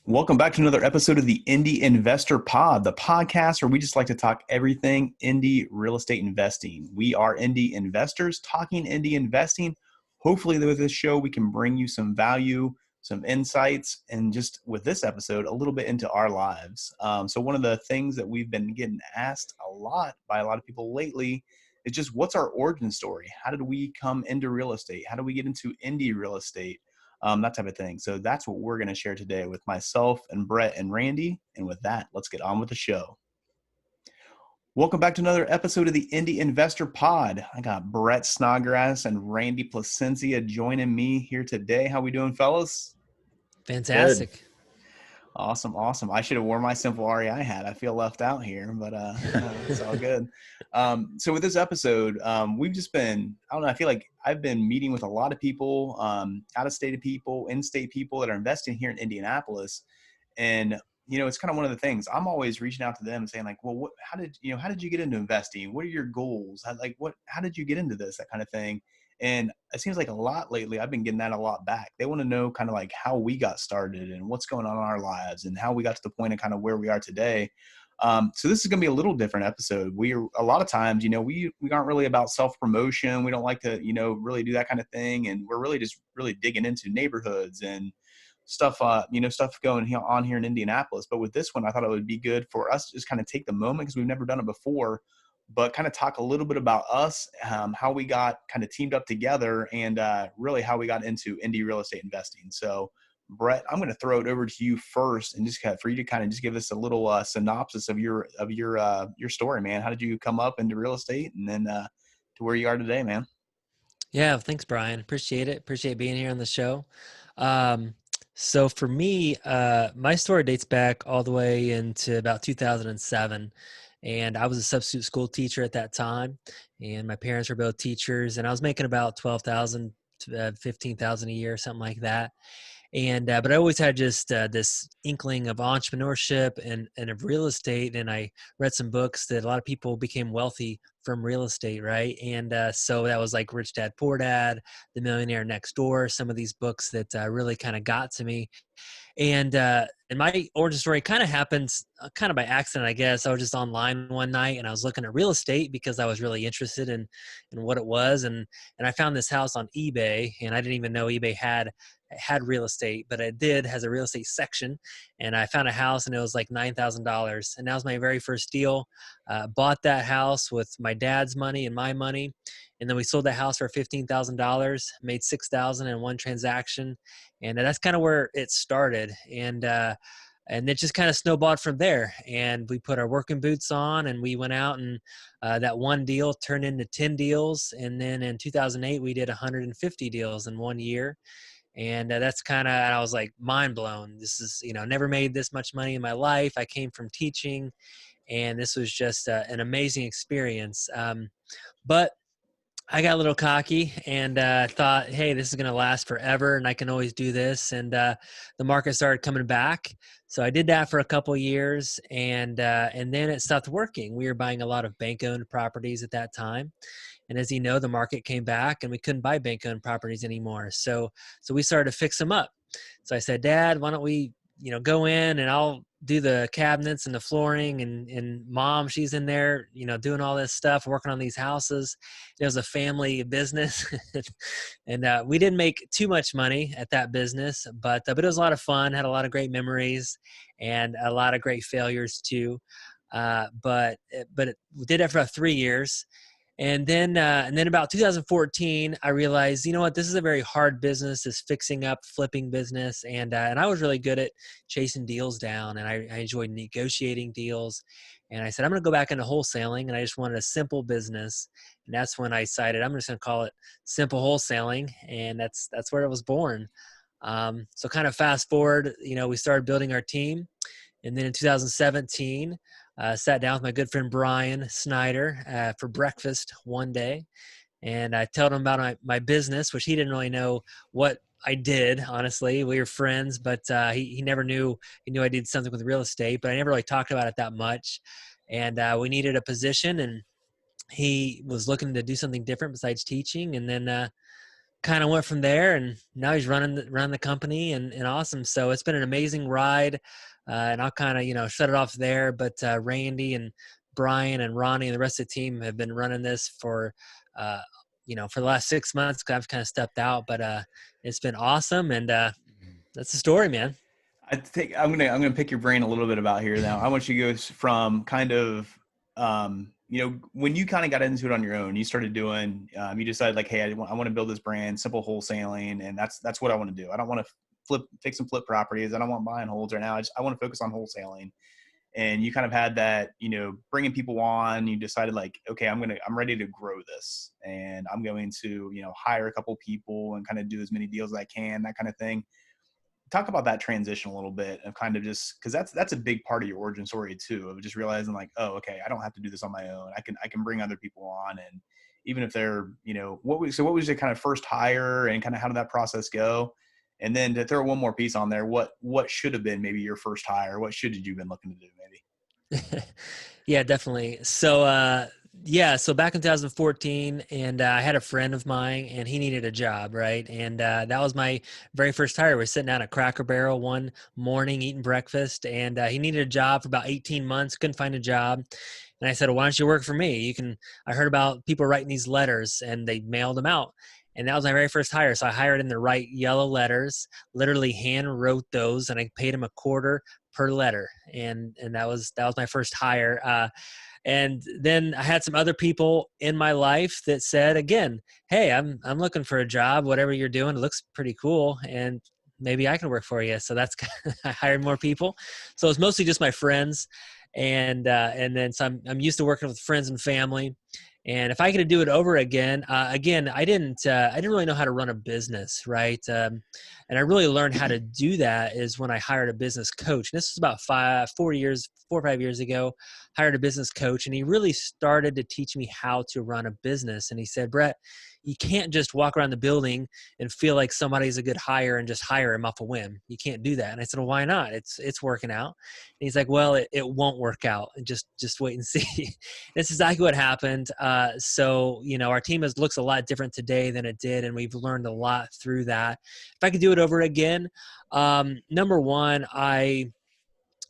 Welcome back to another episode of the Indy Investor Pod, the podcast where we just like to talk everything Indy real estate investing. We are Indy investors talking Indy investing. Hopefully with this show, we can bring you some value, some insights, and just with this episode, a little bit into our lives. So one of the things that we've been getting asked a lot by a lot of people lately is just what's our origin story? How did we come into real estate? How do we get into Indy real estate? That type of thing. So that's what we're going to share today with myself and Brett and Randy. And with that, let's get on with the show. Welcome back to another episode of the Indy Investor Pod. I got Brett Snodgrass and Randy Placencia joining me here today. How we doing, fellas? Fantastic. Good. Awesome. I should have worn my simple REI hat. I feel left out here, but it's all good. So with this episode, we've just been, I don't know, I feel like I've been meeting with a lot of people, out-of-state people, in-state people that are investing here in Indianapolis. And, you know, it's kind of one of the things I'm always reaching out to them and saying like, well, how did you get into investing? What are your goals? How did you get into this? That kind of thing. And it seems like a lot lately, I've been getting that a lot back. They want to know kind of like how we got started and what's going on in our lives and how we got to the point of kind of where we are today. So this is going to be a little different episode. A lot of times, you know, we aren't really about self-promotion. We don't like to, you know, really do that kind of thing. And we're really just really digging into neighborhoods and stuff, stuff going on here in Indianapolis. But with this one, I thought it would be good for us to just kind of take the moment because we've never done it before, but kind of talk a little bit about us, how we got kind of teamed up together, and really how we got into Indy real estate investing. So, Brett, I'm going to throw it over to you first, and just for you to kind of just give us a little synopsis of your story, man. How did you come up into real estate, and then to where you are today, man? Yeah, thanks, Brian. Appreciate it. Appreciate being here on the show. So for me, my story dates back all the way into about 2007. And I was a substitute school teacher at that time. And my parents were both teachers. And I was making about $12,000 to $15,000 a year, something like that. And but I always had just this inkling of entrepreneurship and of real estate. And I read some books that a lot of people became wealthy from real estate, right? And so that was like Rich Dad Poor Dad, The Millionaire Next Door, some of these books that really kind of got to me. And my origin story kind of happens kind of by accident, I guess. I was just online one night and I was looking at real estate because I was really interested in what it was. And I found this house on eBay, and I didn't even know eBay had real estate, but it did, has a real estate section. And I found a house and it was like $9,000. And that was my very first deal. Bought that house with my dad's money and my money. And then we sold the house for $15,000, made $6,000 in one transaction. And that's kind of where it started. And it just kind of snowballed from there. And we put our working boots on and we went out, and that one deal turned into 10 deals. And then in 2008, we did 150 deals in 1 year. And that's kind of, I was like mind blown. This is, never made this much money in my life. I came from teaching, and this was just an amazing experience. But I got a little cocky and thought, hey, this is going to last forever and I can always do this. And the market started coming back. So I did that for a couple of years, and then it stopped working. We were buying a lot of bank-owned properties at that time. And as you know, the market came back and we couldn't buy bank-owned properties anymore. So we started to fix them up. So I said, Dad, why don't we, go in and I'll do the cabinets and the flooring, and Mom, she's in there, doing all this stuff, working on these houses. It was a family business. And we didn't make too much money at that business, but it was a lot of fun, had a lot of great memories and a lot of great failures too. But we did it for about 3 years. And then about 2014, I realized, you know what, this is a very hard business, this fixing up, flipping business. And I was really good at chasing deals down, and I enjoyed negotiating deals. And I said, I'm going to go back into wholesaling, and I just wanted a simple business. And that's when I decided I'm just going to call it Simple Wholesaling. And that's where it was born. So kind of fast forward, we started building our team. And then in 2017, sat down with my good friend Brian Snyder for breakfast one day. And I told him about my business, which he didn't really know what I did, honestly. We were friends, but he never knew. He knew I did something with real estate, but I never really talked about it that much. And we needed a position, and he was looking to do something different besides teaching. And then kind of went from there, and now he's running the company, and awesome. So it's been an amazing ride, and I'll kind of, shut it off there. But Randy and Brian and Ronnie and the rest of the team have been running this for, uh, for the last 6 months. 'Cause I've kind of stepped out, but it's been awesome, and that's the story, man. I think I'm gonna pick your brain a little bit about here now. I want you to go from kind of when you kind of got into it on your own, you started doing you decided like, hey, I want to build this brand, simple wholesaling, and that's what I want to do. I don't want to fix and flip properties. I don't want buy and holds right now. I want to focus on wholesaling. And you kind of had that, bringing people on. You decided like, okay, I'm ready to grow this, and I'm going to hire a couple people and kind of do as many deals as I can, that kind of thing. Talk about that transition a little bit, of kind of just because that's a big part of your origin story too, of just realizing like, oh, okay, I don't have to do this on my own. I can bring other people on, and even if they're what was your kind of first hire, and kind of how did that process go? And then to throw one more piece on there, what should have been maybe your first hire? What should you been looking to do maybe? Yeah, definitely. So, so back in 2014, and I had a friend of mine, and he needed a job, right? And that was my very first hire. We're sitting down at Cracker Barrel one morning eating breakfast, and he needed a job for about 18 months, couldn't find a job. And I said, well, why don't you work for me? I heard about people writing these letters, and they mailed them out. And that was my very first hire. So I hired him to write yellow letters, literally hand wrote those, and I paid him a quarter per letter. And that was my first hire. And then I had some other people in my life that said, again, hey, I'm looking for a job. Whatever you're doing, it looks pretty cool, and maybe I can work for you. So that's I hired more people. So it's mostly just my friends, and then so I'm used to working with friends and family. And if I could do it over again, again, I didn't really know how to run a business, right? And I really learned how to do that is when I hired a business coach. And this was about 4 or 5 years ago. Hired a business coach, and he really started to teach me how to run a business. And he said, Brett, you can't just walk around the building and feel like somebody's a good hire and just hire him off a whim. You can't do that. And I said, well, why not? It's working out. And he's like, well, it won't work out. Just wait and see. That's exactly what happened. So, our team looks a lot different today than it did, and we've learned a lot through that. If I could do it over again, number one,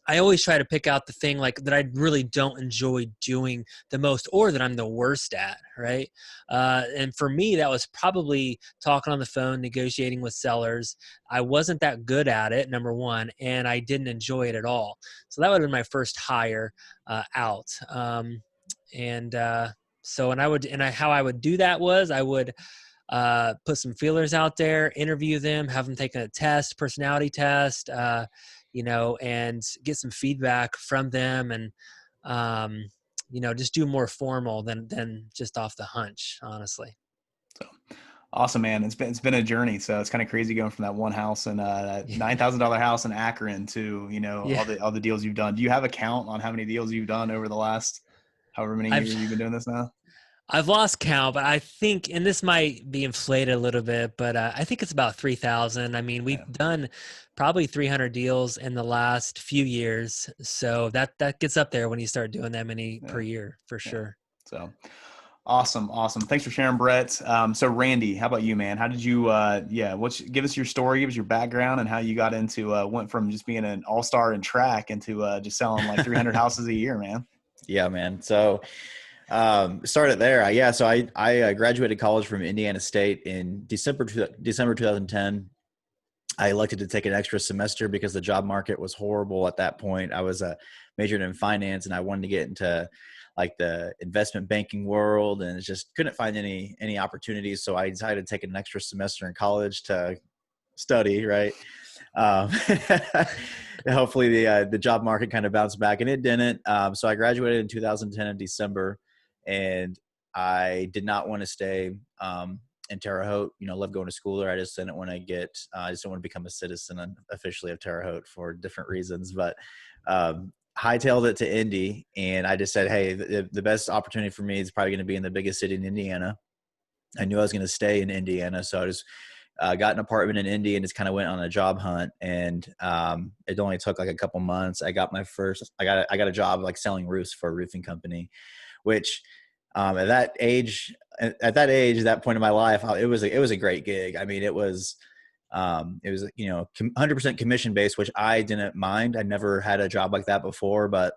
I always try to pick out the thing like that I really don't enjoy doing the most, or that I'm the worst at, right? And for me, that was probably talking on the phone, negotiating with sellers. I wasn't that good at it, number one, and I didn't enjoy it at all. So that would have been my first hire out. And so, how I would do that was I would put some feelers out there, interview them, have them take a test, personality test, and get some feedback from them, and just do more formal than just off the hunch, honestly. So awesome, man. It's been a journey. So it's kind of crazy going from that one house and that Yeah. $9,000 house in Akron to Yeah. all the deals you've done. Do you have a count on how many deals you've done over the last however many I've years you've been doing this now? I've lost count, but I think, and this might be inflated a little bit, but I think it's about 3,000. I mean, we've Yeah. done probably 300 deals in the last few years, so that gets up there when you start doing that many Yeah. per year, for Yeah. sure. So awesome. Awesome. Thanks for sharing, Brett. So Randy, how about you, man? How did you, give us your story, give us your background, and how you got into, went from just being an all-star in track into just selling like 300 houses a year, man. Yeah, man. So started there. So I graduated college from Indiana State in December 2010. I elected to take an extra semester because the job market was horrible at that point. I was majored in finance, and I wanted to get into like the investment banking world, and just couldn't find any opportunities. So I decided to take an extra semester in college to study, right? Um, Hopefully the job market kind of bounced back, and it didn't. So I graduated in 2010 in December, and I did not want to stay in Terre Haute. Love going to school there. I just didn't want to I just didn't want to become a citizen officially of Terre Haute for different reasons. But hightailed it to Indy, and I just said, hey, the best opportunity for me is probably going to be in the biggest city in Indiana. I knew I was going to stay in Indiana, so I just got an apartment in Indy and just kind of went on a job hunt. And it only took like a couple months. I got a job like selling roofs for a roofing company, which At that age, at that point in my life, it was a great gig. I mean, it was, 100% commission based, which I didn't mind. I never had a job like that before, but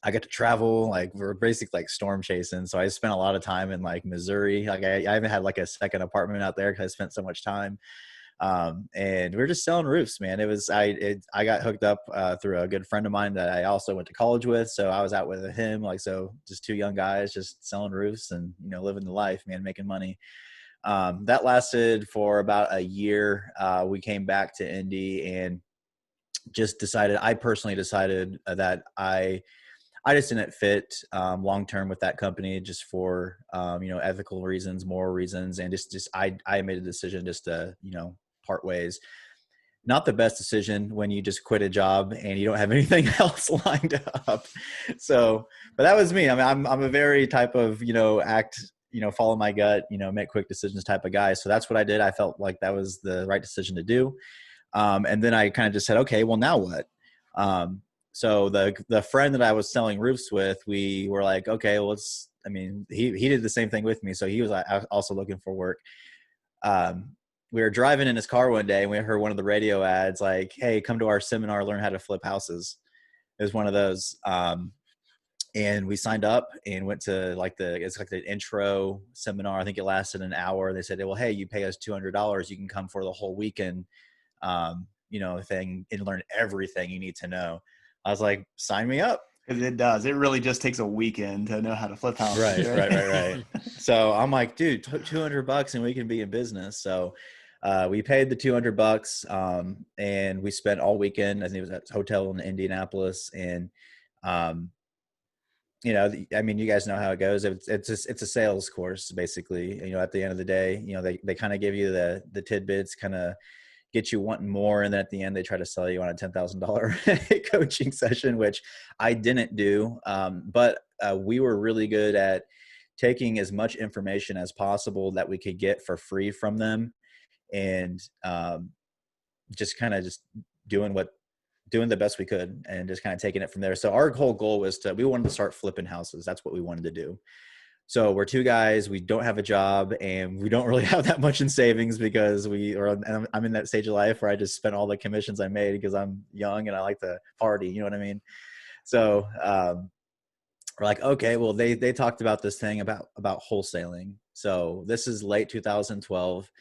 I got to travel. Like, we're basically like storm chasing. So I spent a lot of time in like Missouri. Like, I even had like a second apartment out there because I spent so much time. And we were just selling roofs, man. I got hooked up through a good friend of mine that I also went to college with. So I was out with him, like, so just two young guys just selling roofs and, living the life, man, making money. That lasted for about a year. We came back to Indy and I personally decided that I just didn't fit long term with that company, just for ethical reasons, moral reasons, and I made a decision just to part ways. Not the best decision when you just quit a job and you don't have anything else lined up. So, but that was me. I mean, I'm a very type of follow my gut, make quick decisions type of guy. So that's what I did. I felt like that was the right decision to do. And then I kind of just said, okay, well, now what? So the friend that I was selling roofs with, we were like, okay, well, he did the same thing with me. So he was also looking for work. We were driving in his car one day and we heard one of the radio ads like, hey, come to our seminar, learn how to flip houses. It was one of those. And we signed up and went to it's like the intro seminar. I think it lasted an hour. They said, well, hey, you pay us $200. You can come for the whole weekend, thing, and learn everything you need to know. I was like, sign me up. It does. It really just takes a weekend to know how to flip houses. Right. So I'm like, dude, $200 and we can be in business. So we paid the $200 and we spent all weekend. I think it was at a hotel in Indianapolis. And, you guys know how it goes. It's a sales course, basically. At the end of the day, they kind of give you the tidbits, kind of get you wanting more. And then at the end, they try to sell you on a $10,000 coaching session, which I didn't do. But we were really good at taking as much information as possible that we could get for free from them. And just doing the best we could and just kind of taking it from there. So our whole goal was we wanted to start flipping houses. That's what we wanted to do. So we're two guys, we don't have a job and we don't really have that much in savings because I'm in that stage of life where I just spent all the commissions I made because I'm young and I like to party. You know what I mean? So we're like, okay, well, they talked about this thing about wholesaling. So this is late 2012.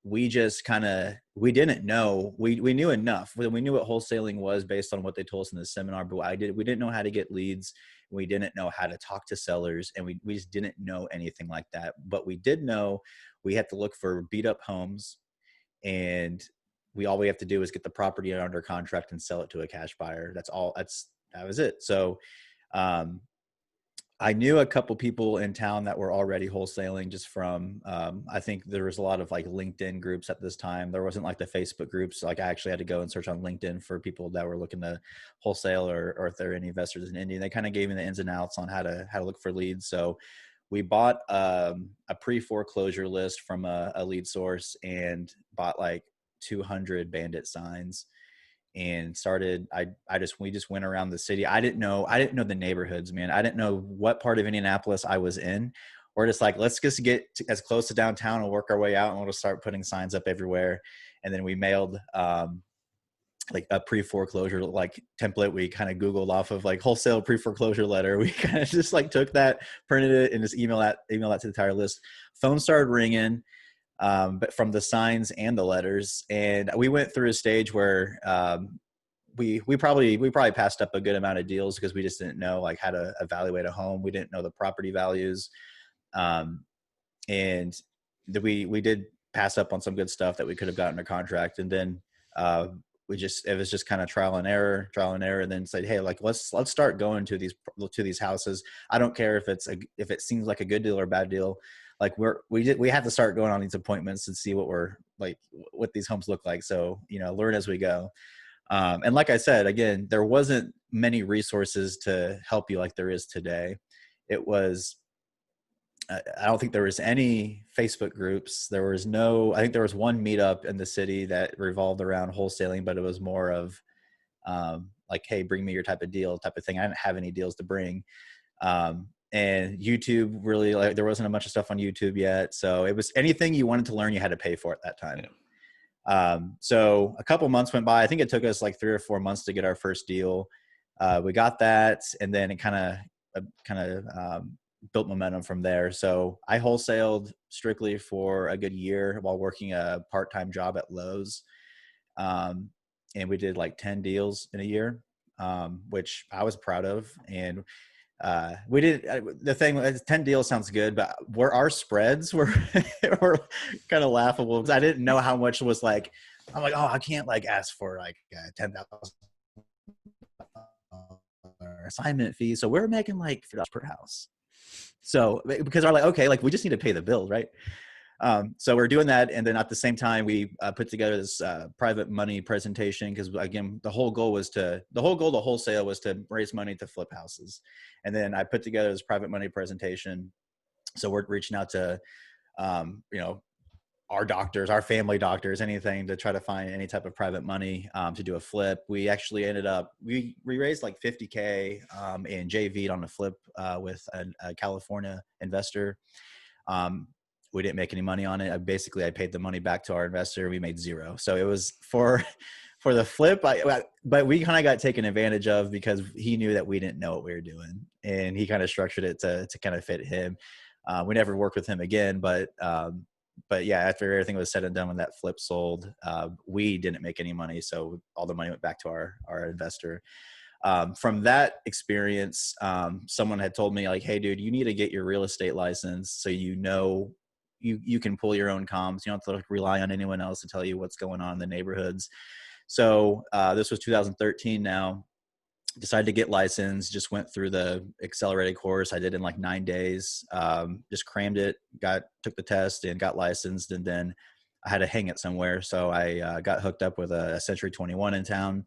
We didn't know, we knew enough. We knew what wholesaling was based on what they told us in the seminar, but we didn't know how to get leads. We didn't know how to talk to sellers, and we just didn't know anything like that. But we did know we had to look for beat up homes, and all we have to do is get the property under contract and sell it to a cash buyer. That was it. So, I knew a couple people in town that were already wholesaling just from, I think there was a lot of like LinkedIn groups at this time. There wasn't like the Facebook groups. Like, I actually had to go and search on LinkedIn for people that were looking to wholesale or if there are any investors in Indy. And they kind of gave me the ins and outs on how to look for leads. So we bought a pre-foreclosure list from a lead source and bought like 200 bandit signs. And started, we just went around the city. I didn't know the neighborhoods, man. I didn't know what part of Indianapolis I was in. We're just like, let's just get as close to downtown and work our way out, and we'll just start putting signs up everywhere. And then we mailed like a pre-foreclosure like template. We kind of Googled off of like wholesale pre-foreclosure letter. We kind of just like took that, printed it, and just email that to the entire list. Phone started ringing. But from the signs and the letters, and we went through a stage where we probably passed up a good amount of deals because we just didn't know like how to evaluate a home. We didn't know the property values, and we did pass up on some good stuff that we could have gotten a contract. And then it was just kind of trial and error, and then said, hey, like let's start going to these houses. I don't care if it seems like a good deal or a bad deal. Like we have to start going on these appointments and see what these homes look like. So, learn as we go. And like I said, again, there wasn't many resources to help you like there is today. I don't think there was any Facebook groups. I think there was one meetup in the city that revolved around wholesaling, but it was more of like, hey, bring me your type of deal type of thing. I didn't have any deals to bring. and YouTube really, like, there wasn't a bunch of stuff on YouTube yet. So it was anything you wanted to learn, you had to pay for at that time. So a couple months went by. I think it took us like 3 or 4 months to get our first deal. We got that, and then it kind of built momentum from there. So I wholesaled strictly for a good year while working a part-time job at Lowe's. And we did like 10 deals in a year, which I was proud of. And we did the thing. 10 deals sounds good, but where our spreads were were kind of laughable because I didn't know how much was like. I'm like, oh, I can't like ask for like $10,000 assignment fee. So we're making like $4 per house. So because I'm like, okay, like we just need to pay the bill, right? So we're doing that, and then at the same time, we put together this private money presentation because, again, the whole goal to wholesale was to raise money to flip houses, and then I put together this private money presentation. So we're reaching out to, our doctors, our family doctors, anything to try to find any type of private money to do a flip. We actually ended up we raised like $50K and JV'd on a flip with a California investor. We didn't make any money on it. I paid the money back to our investor. We made zero. So it was for the flip, but we kind of got taken advantage of because he knew that we didn't know what we were doing, and he kind of structured it to kind of fit him. We never worked with him again, but yeah, after everything was said and done, when that flip sold, we didn't make any money. So all the money went back to our investor. From that experience, someone had told me like, hey dude, you need to get your real estate license. So, you can pull your own comms. You don't have to rely on anyone else to tell you what's going on in the neighborhoods. So this was 2013 now. Decided to get licensed, just went through the accelerated course. I did in like 9 days, just crammed it, took the test and got licensed. And then I had to hang it somewhere. So I got hooked up with a Century 21 in town.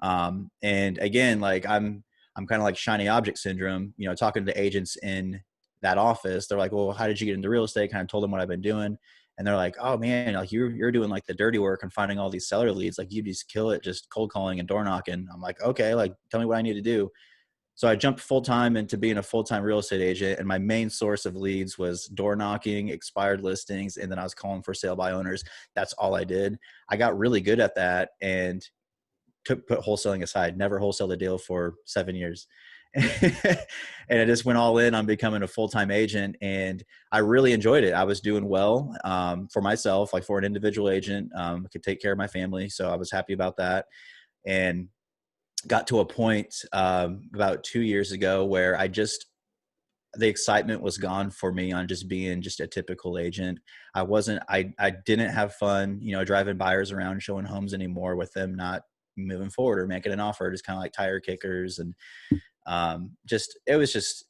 And again, like I'm kind of like shiny object syndrome, talking to agents in that office. They're like, well, how did you get into real estate? Kind of told them what I've been doing. And they're like, oh man, like you're doing like the dirty work and finding all these seller leads. Like you just kill it, just cold calling and door knocking. I'm like, okay, like tell me what I need to do. So I jumped full-time into being a full-time real estate agent. And my main source of leads was door knocking, expired listings. And then I was calling for sale by owners. That's all I did. I got really good at that and put wholesaling aside, never wholesaled a deal for 7 years. And I just went all in on becoming a full-time agent, and I really enjoyed it. I was doing well for myself, like for an individual agent, I could take care of my family. So I was happy about that, and got to a point about 2 years ago where the excitement was gone for me on just being just a typical agent. I didn't have fun, driving buyers around showing homes anymore with them not moving forward or making an offer, just kind of like tire kickers. And it was just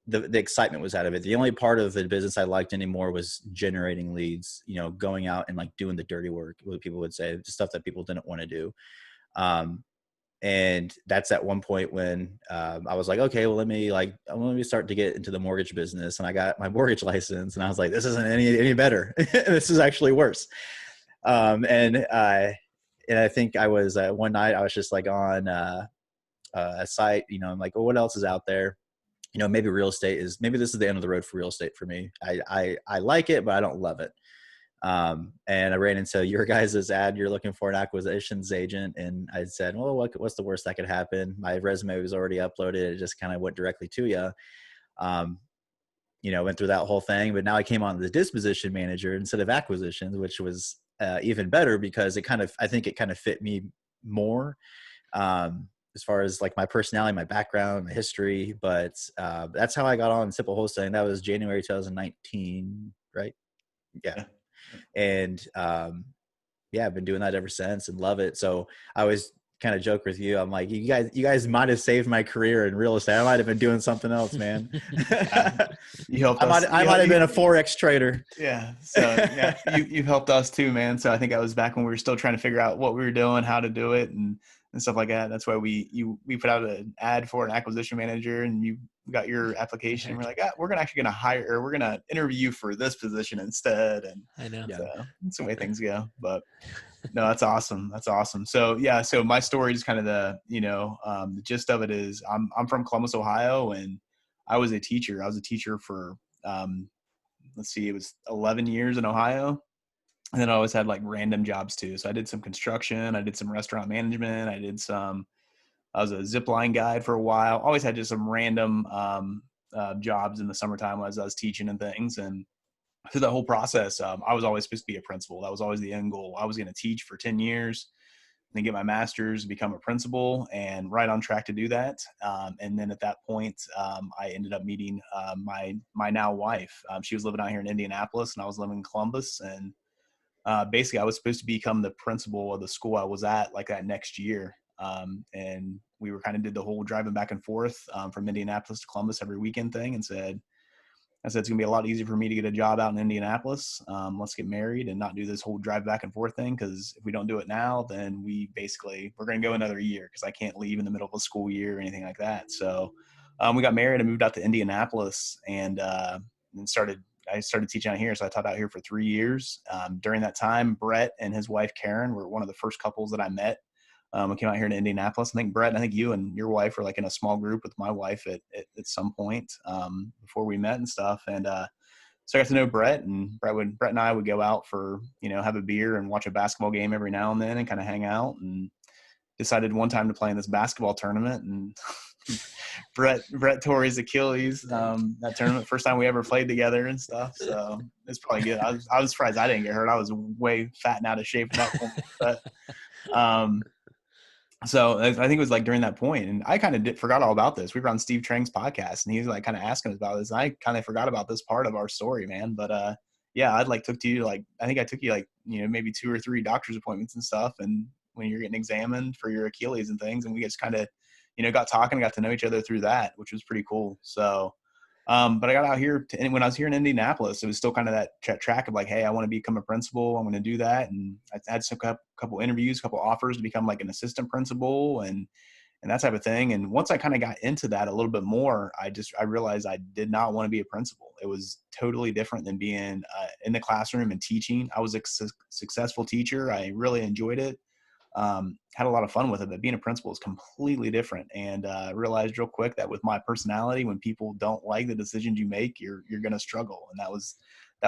the excitement was out of it. The only part of the business I liked anymore was generating leads, going out and like doing the dirty work, what people would say, the stuff that people didn't want to do. And that's at one point when I was like, okay, well, let me start to get into the mortgage business. And I got my mortgage license, and I was like, this isn't any better. This is actually worse. And I think I was one night I was just like on a site, I'm like, well, what else is out there? Maybe maybe this is the end of the road for real estate for me. I like it, but I don't love it. And I ran into your guys' ad. You're looking for an acquisitions agent. And I said, well, what's the worst that could happen? My resume was already uploaded. It just kind of went directly to you. Went through that whole thing, but now I came on the disposition manager instead of acquisitions, which was even better because I think it kind of fit me more. As far as like my personality, my background, my history, but that's how I got on Simple Wholesaling. That was January 2019, right? Yeah. And I've been doing that ever since and love it. So I always kind of joke with you. I'm like, you guys might have saved my career in real estate. I might have been doing something else, man. You helped us. I might have been a Forex trader. Yeah. So yeah, you helped us too, man. So I think that was back when we were still trying to figure out what we were doing, how to do it, and stuff like that. That's why we put out an ad for an acquisition manager, and you got your application. We're like, we're going to interview you for this position instead. And I know. So that's the way things go. But no, that's awesome. That's awesome. So yeah, so my story is kind of the gist of it is I'm from Columbus, Ohio, and I was a teacher. I was a teacher for, let's see, it was 11 years in Ohio. And then I always had like random jobs too. So I did some construction, I did some restaurant management, I was a zip line guide for a while. Always had just some random jobs in the summertime as I was teaching and things. And through that whole process, I was always supposed to be a principal. That was always the end goal. I was going to teach for 10 years, then get my master's, become a principal, and right on track to do that. And then at that point, I ended up meeting my now wife. She was living out here in Indianapolis, and I was living in Columbus. And basically, I was supposed to become the principal of the school I was at like that next year. And we were kind of did the whole driving back and forth from Indianapolis to Columbus every weekend thing, and I said, it's going to be a lot easier for me to get a job out in Indianapolis. Let's get married and not do this whole drive back and forth thing. Because if we don't do it now, then we're going to go another year, because I can't leave in the middle of a school year or anything like that. So we got married and moved out to Indianapolis, and I started teaching out here. So I taught out here for 3 years. During that time, Brett and his wife, Karen, were one of the first couples that I met. I came out here to Indianapolis. I think Brett, I think you and your wife were like in a small group with my wife at some point before we met and stuff. And so I got to know Brett, and Brett and I would go out for, have a beer and watch a basketball game every now and then and kind of hang out, and decided one time to play in this basketball tournament. And Brett tore his Achilles that tournament, first time we ever played together and stuff. So it's probably good. I was surprised I didn't get hurt. I was way fat and out of shape at that point. But so I think it was like during that point, and I kind of forgot all about this. We were on Steve Trang's podcast, and he was like kind of asking us about this. And I kind of forgot about this part of our story, man. But yeah, I took you I think I took you maybe 2 or 3 doctor's appointments and stuff. And when you're getting examined for your Achilles and things, and we just kind of, got talking, got to know each other through that, which was pretty cool. So, but I got out here and when I was here in Indianapolis, it was still kind of that track of like, hey, I want to become a principal. I'm going to do that. And I had some couple interviews, couple offers to become like an assistant principal and that type of thing. And once I kind of got into that a little bit more, I realized I did not want to be a principal. It was totally different than being in the classroom and teaching. I was a successful teacher. I really enjoyed it. Had a lot of fun with it, but being a principal is completely different. And realized real quick that with my personality, when people don't like the decisions you make, you're going to struggle. And that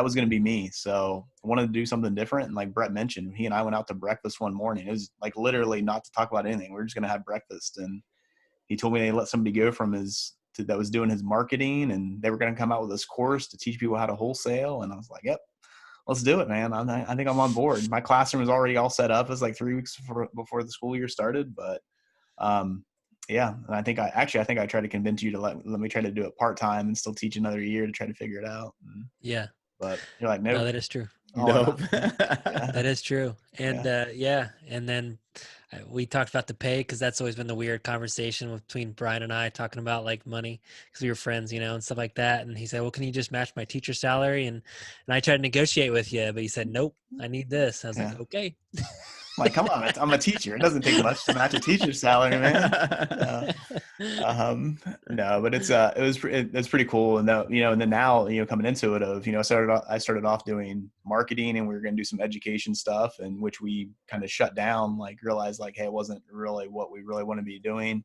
was going to be me. So I wanted to do something different. And like Brett mentioned, he and I went out to breakfast one morning. It was like literally not to talk about anything. We were just going to have breakfast. And he told me they let somebody go from that was doing his marketing, and they were going to come out with this course to teach people how to wholesale. And I was like, yep, let's do it, man. I think I'm on board. My classroom was already all set up. It was like 3 weeks before the school year started. But yeah, and I think I tried to convince you to let me try to do it part-time and still teach another year to try to figure it out. Yeah. But you're like, nope. No, that is true. Nope. Yeah. That is true. And yeah. And then we talked about the pay, because that's always been the weird conversation between Brian and I, talking about like money, because we were friends, and stuff like that. And he said, well, can you just match my teacher salary? And I tried to negotiate with you, but he said, nope, I need this. I was like, okay. Like, come on, I'm a teacher. It doesn't take much to match a teacher's salary, man. No, but it's pretty cool. And and then now, coming into it I started off doing marketing, and we were going to do some education stuff, and which we kind of shut down, like realized like, hey, it wasn't really what we really want to be doing.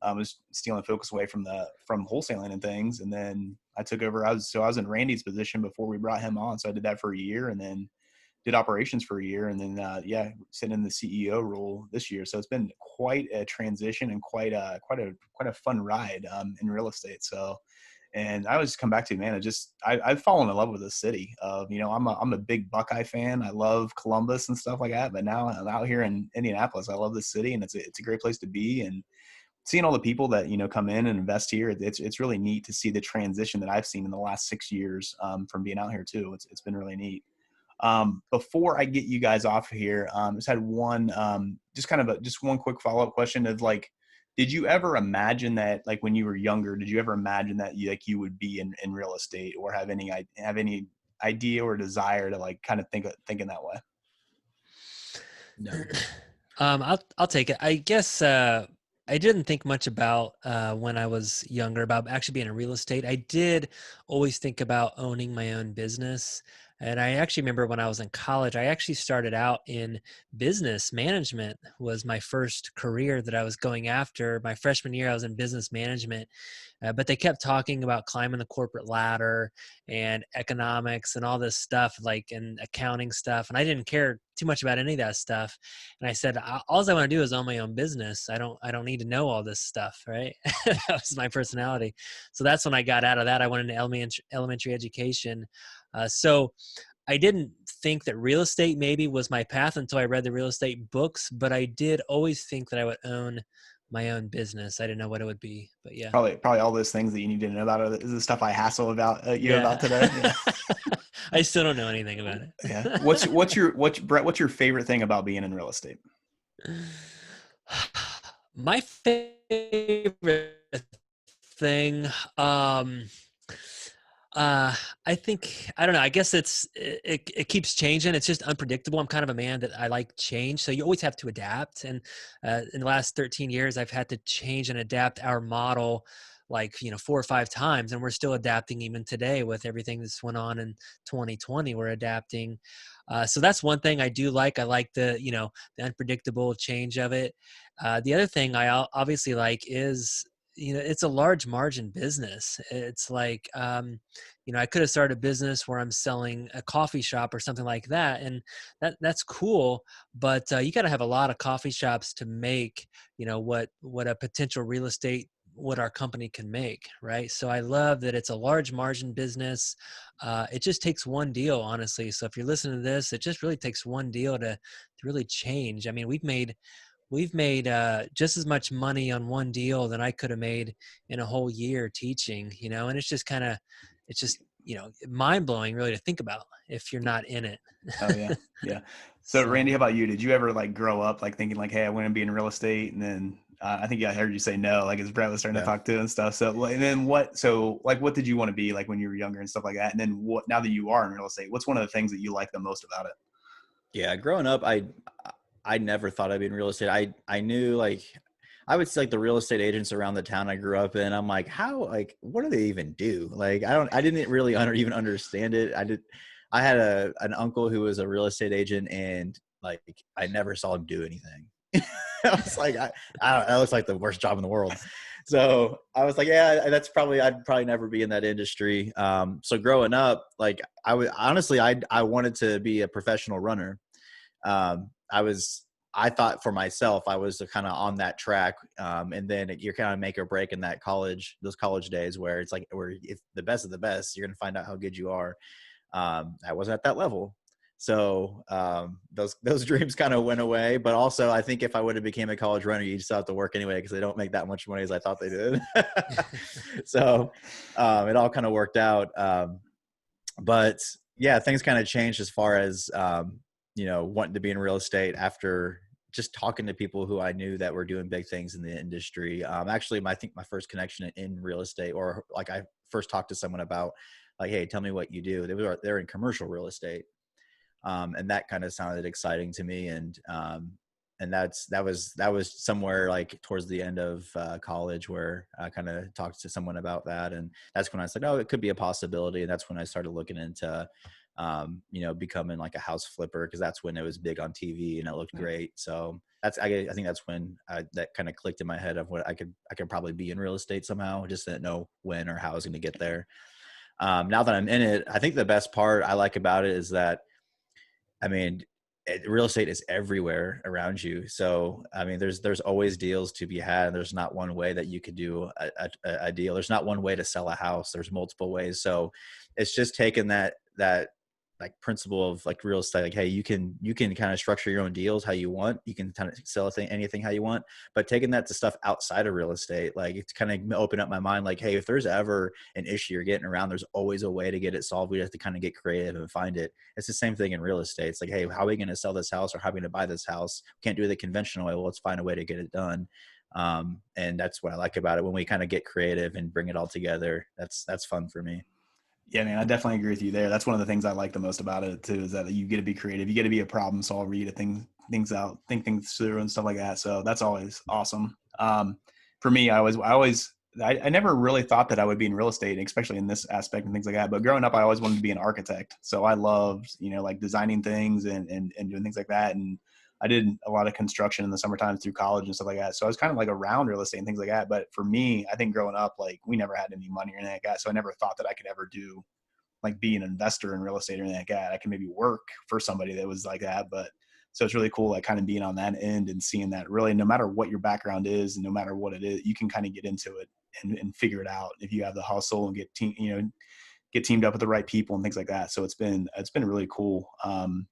It was stealing focus away from wholesaling and things. And then I took over. I was in Randy's position before we brought him on. So I did that for a year, and then did operations for a year, and then sitting in the CEO role this year. So it's been quite a transition and quite a fun ride in real estate. So, and I always come back to, man, I've fallen in love with this city. I'm a big Buckeye fan. I love Columbus and stuff like that. But now I'm out here in Indianapolis. I love this city, and it's a great place to be. And seeing all the people that come in and invest here, it's really neat to see the transition that I've seen in the last 6 years from being out here too. It's been really neat. Before I get you guys off of here, just had one, just one quick follow-up question of like, did you ever imagine that, like when you were younger, did you ever imagine that you would be in real estate, or have any idea or desire to like kind of think in that way? No. I'll take it. I guess I didn't think much about when I was younger about actually being in real estate. I did always think about owning my own business. And I actually remember when I was in college, I actually started out in business management was my first career that I was going after. My freshman year, I was in business management, but they kept talking about climbing the corporate ladder and economics and all this stuff, like and accounting stuff. And I didn't care too much about any of that stuff. And I said, all I want to do is own my own business. I don't need to know all this stuff. Right. That was my personality. So that's when I got out of that. I went into elementary education. So I didn't think that real estate maybe was my path until I read the real estate books, but I did always think that I would own my own business. I didn't know what it would be, but yeah. Probably all those things that you need to know about is the stuff I hassle about you Yeah. about today. Yeah. I still don't know anything about it. Yeah. Brett, what's your favorite thing about being in real estate? My favorite thing, I think, I don't know, I guess it keeps changing. It's just unpredictable. I'm kind of a man that I like change. So you always have to adapt. And in the last 13 years, I've had to change and adapt our model like, 4 or 5 times. And we're still adapting even today with everything that's went on in 2020, we're adapting. So that's one thing I do like. I like the unpredictable change of it. The other thing I obviously like is, it's a large margin business. It's like, I could have started a business where I'm selling a coffee shop or something like that. And that's cool. But you got to have a lot of coffee shops to make, what a potential real estate, what our company can make. Right. So I love that it's a large margin business. It just takes one deal, honestly. So if you're listening to this, it just really takes one deal to really change. I mean, we've made just as much money on one deal than I could have made in a whole year teaching, and it's just, mind blowing really to think about if you're not in it. Oh yeah. Yeah. So So Randy, how about you? Did you ever like grow up like thinking like, hey, I want to be in real estate? And then I think I heard you say no, like as Brett was starting to Yeah. talk to and stuff. So and then what did you want to be like when you were younger and stuff like that? And then now that you are in real estate, what's one of the things that you like the most about it? Yeah, growing up, I never thought I'd be in real estate. I knew like I would see like the real estate agents around the town I grew up in. I'm like, what do they even do? Like, I didn't really even understand it. I had an uncle who was a real estate agent, and like I never saw him do anything. I was like, I don't know, that looks like the worst job in the world. So I was like, yeah, I'd probably never be in that industry. So growing up, like I wanted to be a professional runner. um, I was, I thought for myself, I was kind of on that track. And then you're kind of make or break in those college days where it's like, where if the best of the best, you're going to find out how good you are. I wasn't at that level. So those dreams kind of went away. But also, I think if I would have became a college runner, you just have to work anyway because they don't make that much money as I thought they did. So it all kind of worked out. But yeah, things kind of changed as far as wanting to be in real estate after just talking to people who I knew that were doing big things in the industry. Actually, I think my first connection in real estate, or like I first talked to someone about, like, hey, tell me what you do. They're in commercial real estate, and that kind of sounded exciting to me. And that was somewhere like towards the end of college where I kind of talked to someone about that, and that's when I said, oh, it could be a possibility. And that's when I started looking into becoming like a house flipper, because that's when it was big on TV and it looked great. So I think that's when that kind of clicked in my head of what I could probably be in real estate somehow. Just didn't know when or how I was going to get there. Now that I'm in it, I think the best part I like about it is that, I mean, real estate is everywhere around you. So, I mean, there's always deals to be had. There's not one way that you could do a deal. There's not one way to sell a house. There's multiple ways. So it's just taking that like principle of like real estate, like, hey, you can kind of structure your own deals how you want. You can kind of sell anything how you want, but taking that to stuff outside of real estate, like it's kind of open up my mind. Like, hey, if there's ever an issue you're getting around, there's always a way to get it solved. We have to kind of get creative and find it. It's the same thing in real estate. It's like, hey, how are we going to sell this house, or how are we going to buy this house? We can't do it the conventional way. Well, let's find a way to get it done. And that's what I like about it. When we kind of get creative and bring it all together, that's fun for me. Yeah, man, I definitely agree with you there. That's one of the things I like the most about it too, is that you get to be creative. You get to be a problem solver. You get to things out, think things through and stuff like that. So that's always awesome. For me, I always, I never really thought that I would be in real estate, especially in this aspect and things like that. But growing up, I always wanted to be an architect. So I loved, like designing things and doing things like that. And I did a lot of construction in the summertime through college and stuff like that. So I was kind of like around real estate and things like that. But for me, I think growing up, like we never had any money or anything like that. So I never thought that I could ever do like be an investor in real estate or anything like that. I can maybe work for somebody that was like that, but so it's really cool, like kind of being on that end and seeing that really no matter what your background is and no matter what it is, you can kind of get into it and figure it out if you have the hustle and get teamed up with the right people and things like that. So it's been really cool. And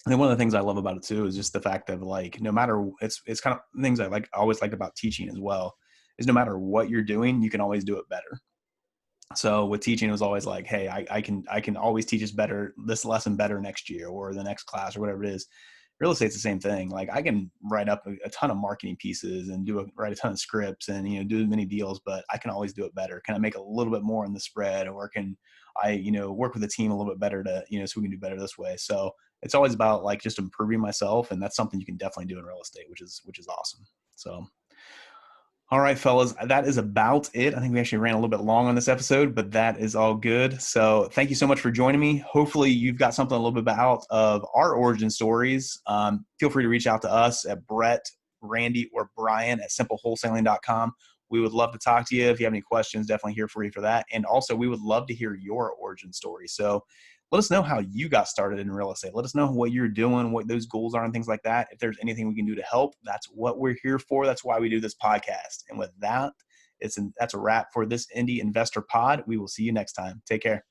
then one of the things I love about it too is just the fact of like, no matter it's kind of things I always liked about teaching as well is no matter what you're doing, you can always do it better. So with teaching, it was always like, hey, I can always teach this lesson better next year or the next class or whatever it is. Real estate's the same thing. Like I can write up a ton of marketing pieces and write a ton of scripts and, do many deals, but I can always do it better. Can I make a little bit more in the spread, or can I, work with the team a little bit better to, so we can do better this way. So it's always about like just improving myself. And that's something you can definitely do in real estate, which is awesome. So all right, fellas, that is about it. I think we actually ran a little bit long on this episode, but that is all good. So thank you so much for joining me. Hopefully you've got something a little bit out of our origin stories. Feel free to reach out to us at Brett, Randy, or Brian at simplewholesaling.com. We would love to talk to you. If you have any questions, definitely here for you for that. And also we would love to hear your origin story. So let us know how you got started in real estate. Let us know what you're doing, what those goals are and things like that. If there's anything we can do to help, that's what we're here for. That's why we do this podcast. And with that, that's a wrap for this Indy Investor Pod. We will see you next time. Take care.